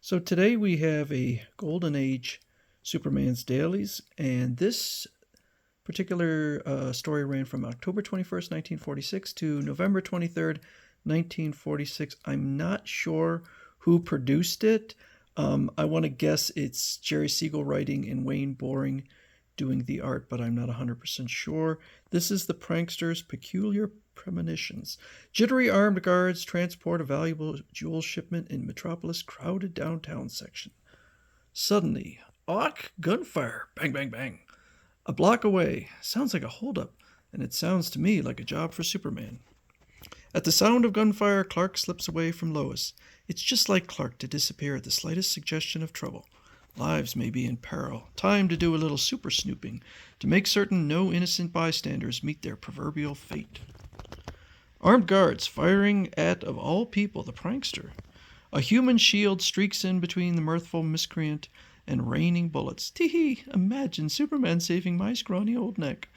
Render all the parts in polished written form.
So today we have a Golden Age Superman's Dailies, and this particular story ran from October 21st, 1946 to November 23rd, 1946. I'm not sure who produced it. I want to guess it's Jerry Siegel writing and Wayne Boring doing the art, but I'm not 100% sure. This is the Pranksters' Peculiar Premonitions. Jittery armed guards transport a valuable jewel shipment in Metropolis' crowded downtown section. Suddenly, awk, gunfire, bang, bang, bang. A block away. Sounds like a holdup, and it sounds to me like a job for Superman. At the sound of gunfire, Clark slips away from Lois. It's just like Clark to disappear at the slightest suggestion of trouble. Lives may be in peril. Time to do a little super snooping to make certain no innocent bystanders meet their proverbial fate. Armed guards firing at, of all people, the prankster. A human shield streaks in between the mirthful miscreant and raining bullets. Tee-hee, imagine Superman saving my scrawny old neck.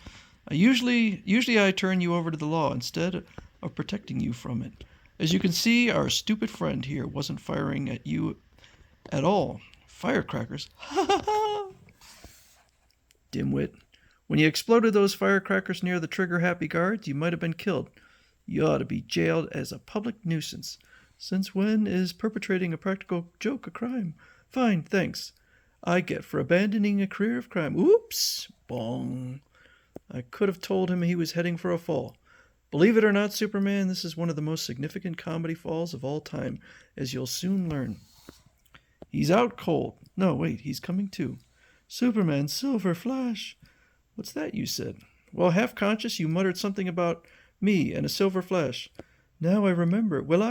Usually I turn you over to the law instead of protecting you from it. As you can see, our stupid friend here wasn't firing at you at all. Firecrackers. Ha ha ha! Dimwit. When you exploded those firecrackers near the trigger-happy guards, you might have been killed. You ought to be jailed as a public nuisance. Since when is perpetrating a practical joke a crime? Fine, thanks. I get for abandoning a career of crime. Oops! Bong. I could have told him he was heading for a fall. Believe it or not, Superman, this is one of the most significant comedy falls of all time, as you'll soon learn. He's out cold. No, wait, he's coming to. Superman, Silver Flash. What's that you said? Well, half-conscious, you muttered something about me and a Silver Flash. Now I remember. Well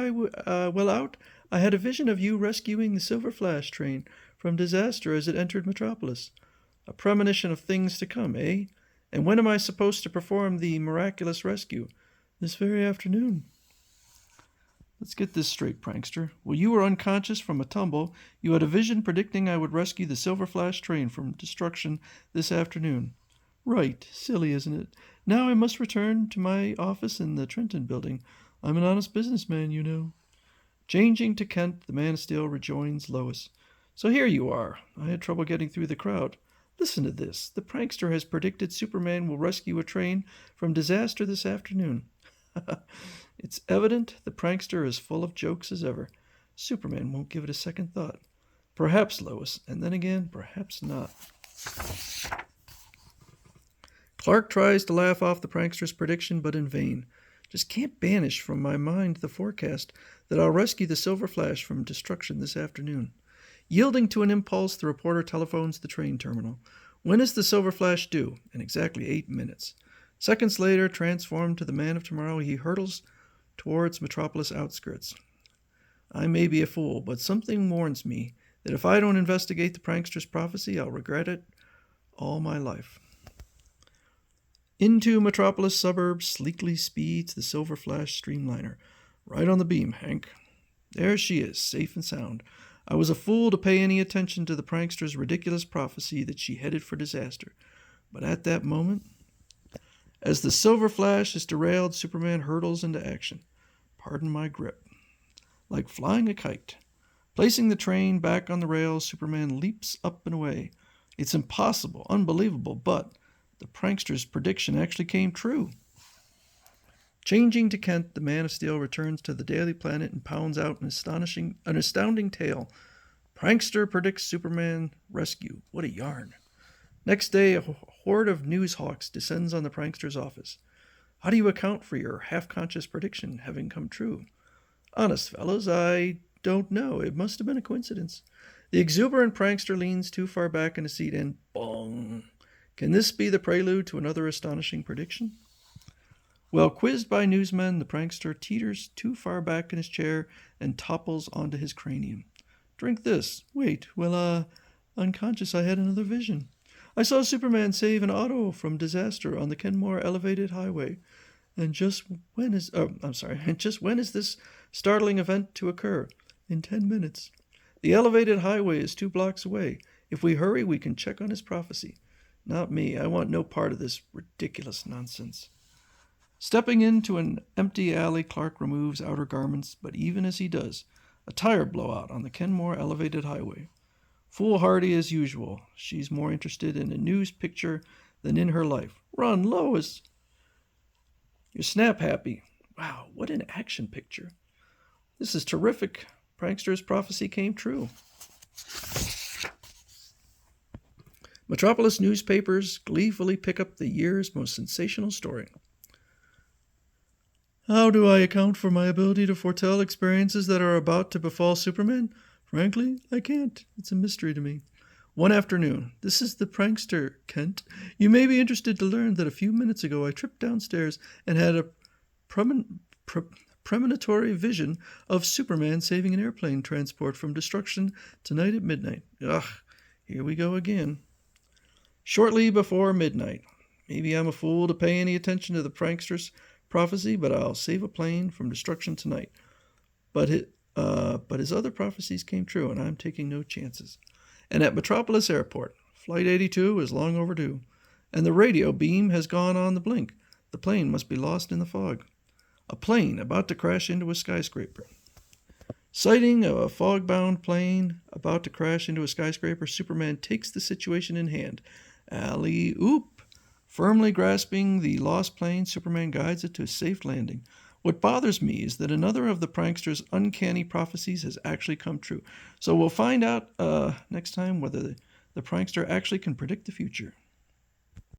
out, I had a vision of you rescuing the Silver Flash train from disaster as it entered Metropolis. A premonition of things to come, eh? And when am I supposed to perform the miraculous rescue? This very afternoon. Let's get this straight, prankster. While you were unconscious from a tumble, you had a vision predicting I would rescue the Silver Flash train from destruction this afternoon. Right. Silly, isn't it? Now I must return to my office in the Trenton building. I'm an honest businessman, you know. Changing to Kent, the Man of Steel rejoins Lois. So here you are. I had trouble getting through the crowd. Listen to this. The prankster has predicted Superman will rescue a train from disaster this afternoon. It's evident the prankster is full of jokes as ever. Superman won't give it a second thought. Perhaps, Lois, and then again, perhaps not. Clark tries to laugh off the prankster's prediction, but in vain. Just can't banish from my mind the forecast that I'll rescue the Silver Flash from destruction this afternoon. Yielding to an impulse, the reporter telephones the train terminal. When is the Silver Flash due? In exactly 8 minutes. Seconds later, transformed to the Man of Tomorrow, he hurtles towards Metropolis outskirts. I may be a fool, but something warns me that if I don't investigate the prankster's prophecy, I'll regret it all my life. Into Metropolis suburbs sleekly speeds the Silver Flash streamliner. Right on the beam, Hank. There she is, safe and sound. I was a fool to pay any attention to the prankster's ridiculous prophecy that she headed for disaster. But at that moment, as the Silver Flash is derailed, Superman hurtles into action. Pardon my grip. Like flying a kite. Placing the train back on the rails, Superman leaps up and away. It's impossible, unbelievable, but the prankster's prediction actually came true. Changing to Kent, the Man of Steel returns to the Daily Planet and pounds out an astounding tale. Prankster predicts Superman rescue. What a yarn. Next day, a horde of newshawks descends on the prankster's office. How do you account for your half-conscious prediction having come true? Honest, fellows, I don't know. It must have been a coincidence. The exuberant prankster leans too far back in his seat and bong. Can this be the prelude to another astonishing prediction? Well, quizzed by newsmen, the prankster teeters too far back in his chair and topples onto his cranium. Drink this. Wait, unconscious, I had another vision. I saw Superman save an auto from disaster on the Kenmore elevated highway. And just when is this startling event to occur? In 10 minutes. The elevated highway is 2 blocks away. If we hurry, we can check on his prophecy. Not me. I want no part of this ridiculous nonsense. Stepping into an empty alley, Clark removes outer garments, but even as he does, A tire blowout on the Kenmore elevated highway. Foolhardy as usual. She's more interested in a news picture than in her life. Run, Lois! You're snap happy. Wow, what an action picture. This is terrific. Prankster's prophecy came true. Metropolis newspapers gleefully pick up the year's most sensational story. How do I account for my ability to foretell experiences that are about to befall Superman? Frankly, I can't. It's a mystery to me. One afternoon. This is the prankster, Kent. You may be interested to learn that a few minutes ago I tripped downstairs and had a premonitory vision of Superman saving an airplane transport from destruction tonight at midnight. Ugh, here we go again. Shortly before midnight. Maybe I'm a fool to pay any attention to the prankster's prophecy, but I'll save a plane from destruction tonight. But his other prophecies came true, and I'm taking no chances. And at Metropolis Airport, Flight 82 is long overdue, and the radio beam has gone on the blink. The plane must be lost in the fog. A plane about to crash into a skyscraper. Sighting of a fog-bound plane about to crash into a skyscraper, Superman takes the situation in hand. Alley-oop! Firmly grasping the lost plane, Superman guides it to a safe landing. What bothers me is that another of the prankster's uncanny prophecies has actually come true. So we'll find out next time whether the prankster actually can predict the future.